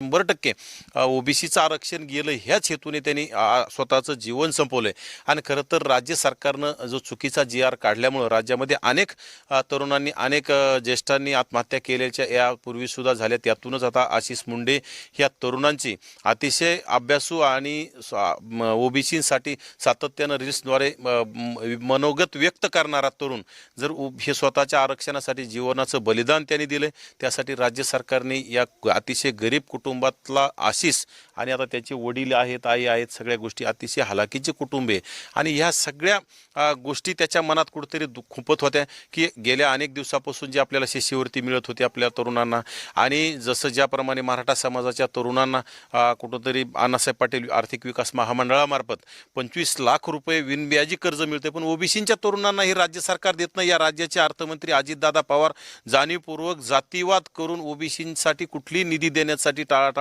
100% ओबीसीचं आरक्षण गेलं ह्याच हेतूने त्यांनी स्वतःचं जीवन संपवलंय। आणि खरं तर राज्य सरकारनं जो चुकीचा GR काढल्यामुळं राज्यामध्ये अनेक तरुणांनी अनेक ज्येष्ठांनी आत्महत्या केल्याच्या यापूर्वी सुद्धा झाल्या। त्यातूनच आता आशिष मुंडे ह्या तरुणांची अतिशय अभ्यासू आणि ओबीसीसाठी सातत्यानं रील्सद्वारे मनोगत व्यक्त करणारा तरुण जर हे स्वतःच्या आरक्षणासाठी जीवनाचं बलिदान त्यांनी दिले, त्यासाठी राज्य सरकारने या अतिशय गरीब कुटुंबातला आशिष आणि आता त्याचे वडील आहेत, आई आहेत, सगळ्या गोष्टी अतिशय हलाखीचे कुटुंब आहे आणि ह्या सगळ्या गोष्टी त्याच्या मनात कुठेतरी खुपत होत्या की गेल्या अनेक दिवसापासून जी आपल्याला शिष्यवृत्ती मिळत होती आपल्या तरुणांना आणि जसं ज्याप्रमाणे मराठा समाजाच्या तरुणांना कुठंतरी अण्णासाहेब पाटील आर्थिक विकास महामंडळामार्फत 25 लाख रुपये बिनव्याजी कर्ज मिळते, पण ओबीसीच्या तरुणांना हे राज्य सरकार देत नाही। या राज्याचे अर्थमंत्री अजितदादा पवार जाणीवपूर्वक जातीवाद करून ओबीसीसाठी कुठलीही निधी देण्यासाठी टाळाटाळ